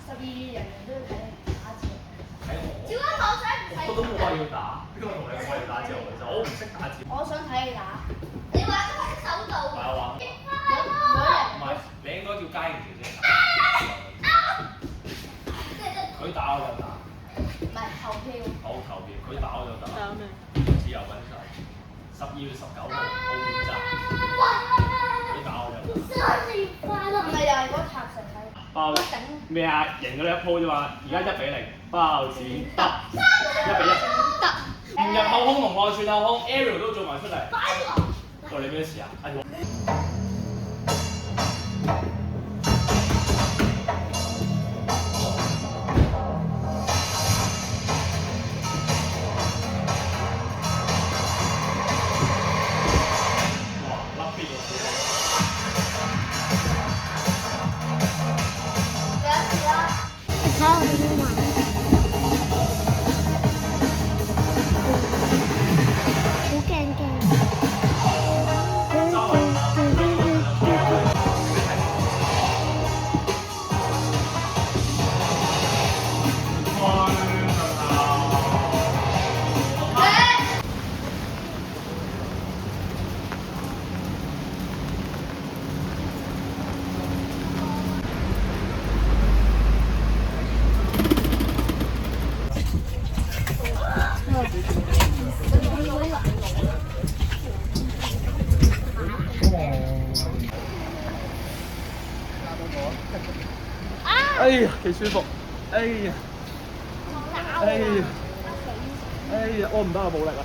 12月人人都要睇打字。睇我。照啱我想唔睇。我都冇話要打，邊個同你講要打字我就我唔識打字。我想睇你打。你玩都喺手度。係啊玩。唔係，你應該叫佳賢姐姐打。佢打我就打。唔係投票。好投票，佢打我就打。打咩？自由揾手。12月19號澳門站。佢打我就打。新年快樂！唔係又係嗰塔石睇。包咩啊？贏咗你一鋪啫嘛，而家1-0，包剪得1-1。得。唔入後空同外串後空 ，Ariel 都做埋出嚟。關你咩事啊？哎呀，幾舒服！哎呀，哎呀，哎呀，我唔得啊，冇力啊！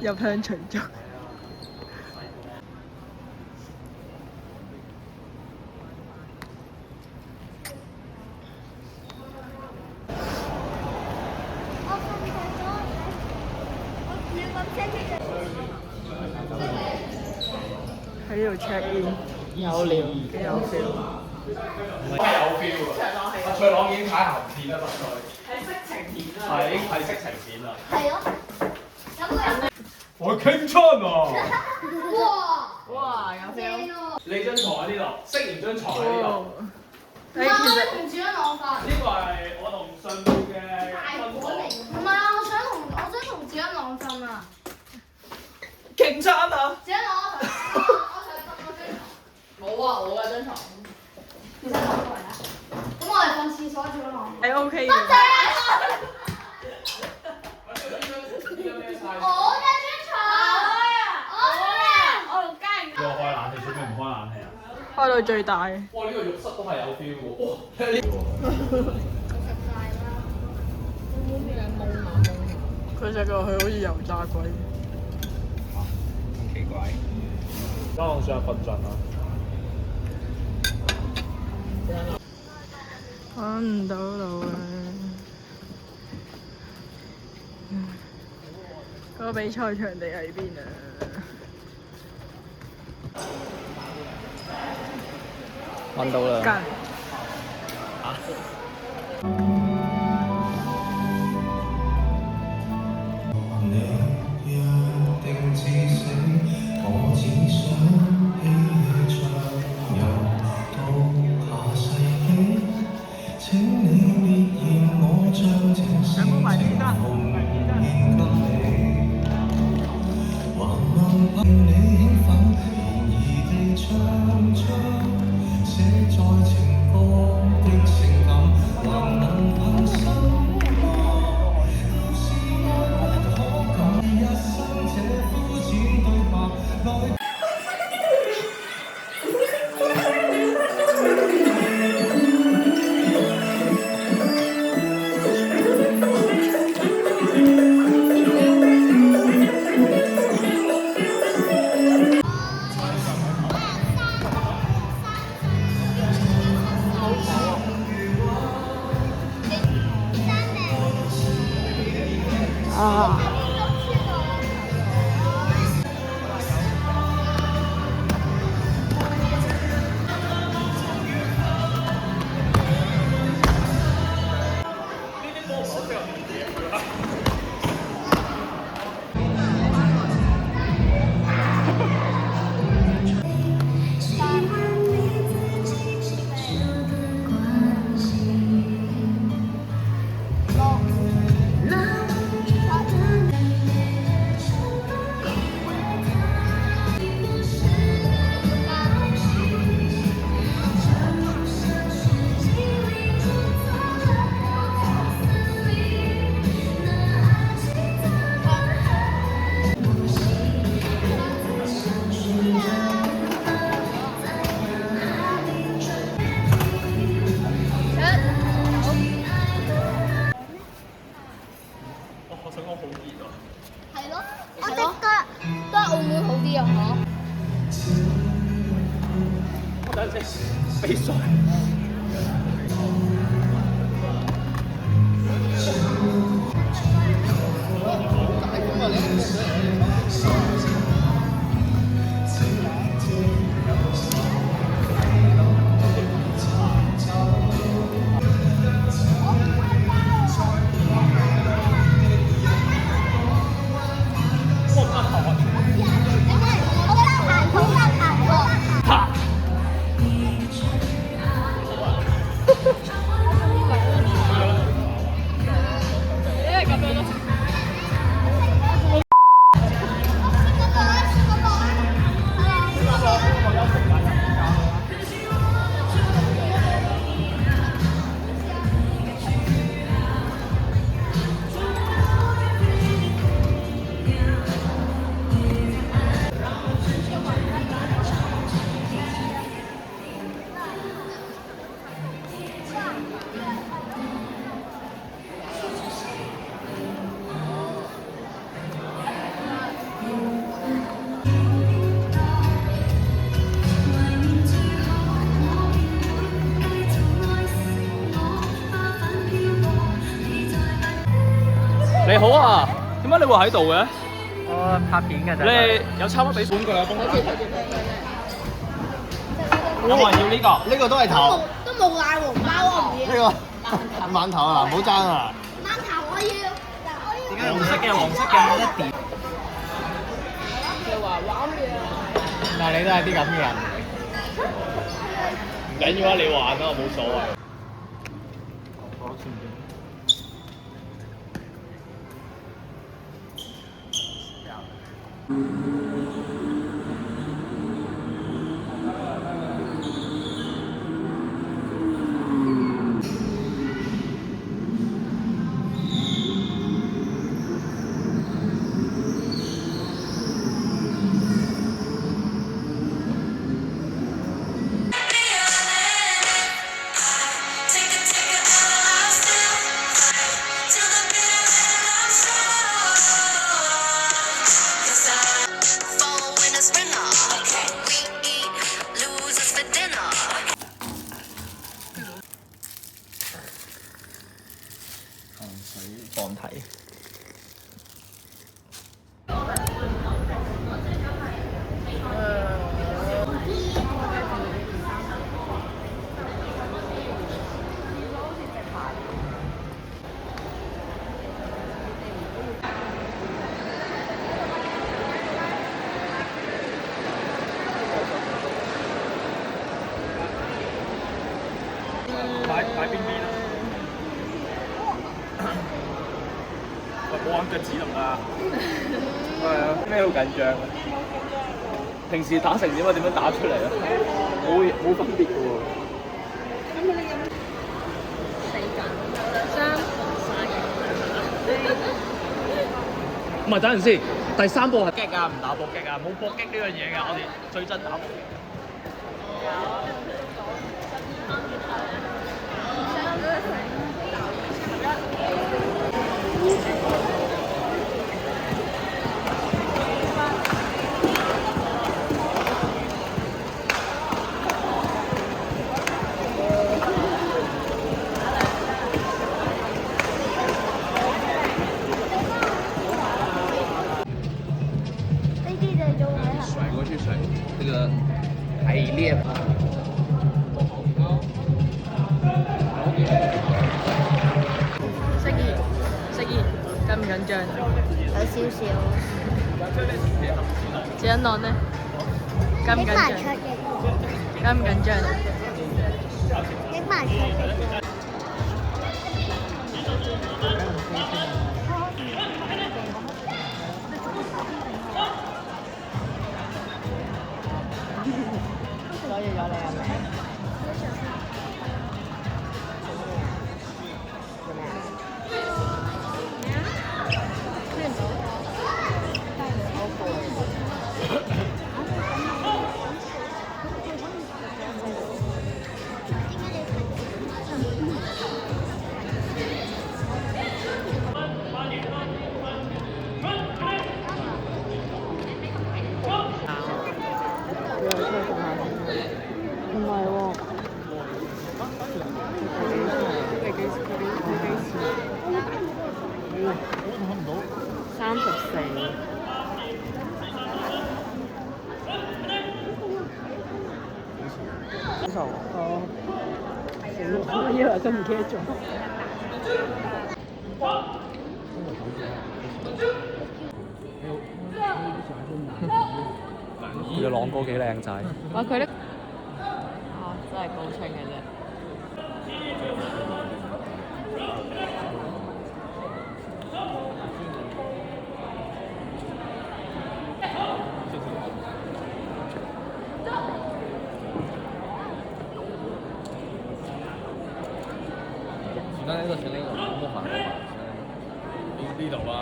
入鄉隨俗。喺呢度 check in，有料，幾有 feel。唔係有 feel 啊！阿翠朗已經睇鹹片啦，實在。係色情片啊！係已經係色情片啦。係咯。有冇人？我傾親啊！哇！哇，有 feel。你張床喺呢度，飾完張床喺呢度。唔係，我同住緊我瞓。呢個係我同信報嘅分房。唔係啊，我想同子欣朗瞓啊！勁親啊！子欣朗，我想瞓嗰張床。冇啊，我嗰張床。你想攞過嚟啊？咁我哋瞓廁所住咯。係 OK 嘅。多謝。我嘅張床。我同家人。我開冷氣，做咩唔開冷氣啊？開到最大。哇！呢個浴室都係有 feel 喎。哇！呢佢食落去好似油炸鬼。咁奇怪。家朗上瞓陣啊！揾唔到路啊！嗰個比賽場地喺邊啊？揾到啦！近。有冇埋先得？啊！等陣飛水。你好啊，點解你會喺度嘅？我拍片㗎咋。你有參加比賽㗎？有冇人要呢個？呢個都係頭，都冇嗌黃包啊！唔呢要。個饅頭啊，唔好爭啊！饅頭我要，我要。黃色嘅，黃色嘅，一碟。但係你都係啲咁嘅人。唔緊要啊，你玩啦，我冇所謂。放題。擺邊邊啊？喂，冇玩腳趾得唔得啊？係啊，咩好緊張啊？平時打成點啊？點樣打出嚟啊？冇分別嘅喎。唔係，等陣先。第三步係擊啊，唔打搏擊啊，冇搏擊呢樣嘢㗎。我哋最憎打搏擊。甩過去甩，這個排練。適宜，緊唔緊張？有少少。謝欣朗呢？緊唔緊張？緊唔緊張？影埋出嚟。所以有你係咪？哦，死咯！以為佢唔記得咗。佢嘅朗哥幾靚仔。哇！佢咧，真係高清嘅啫。前單呢個請呢個冇乜煩惱呢度啊，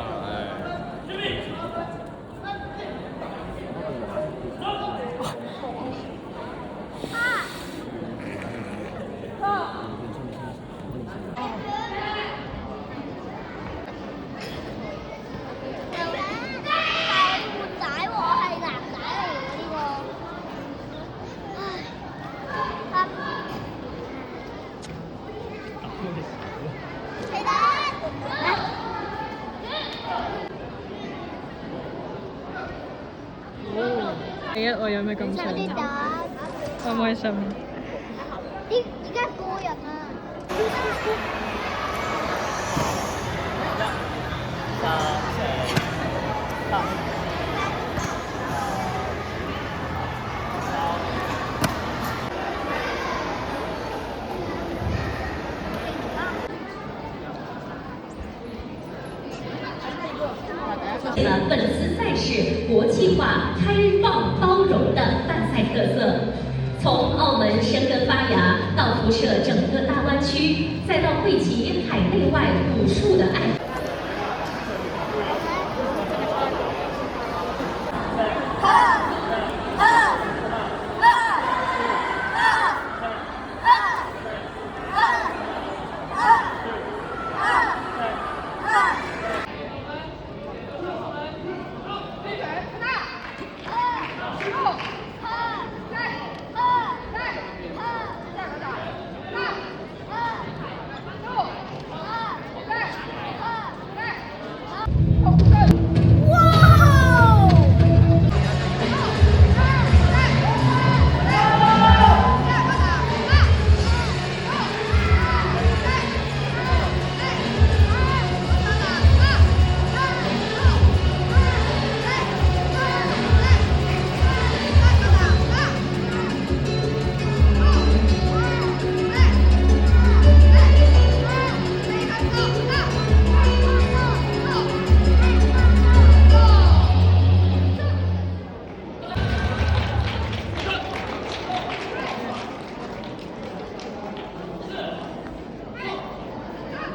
第一，我有咩感想？開唔開心？而家個人啊！本次赛事国际化、开放、包容的办赛特色，从澳门生根发芽，到辐射整个大湾区，再到汇集海内外无数的爱。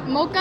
唔好急。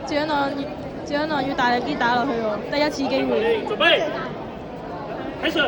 趙一諾要大力啲打落去喎，第一次機會。準備，開始。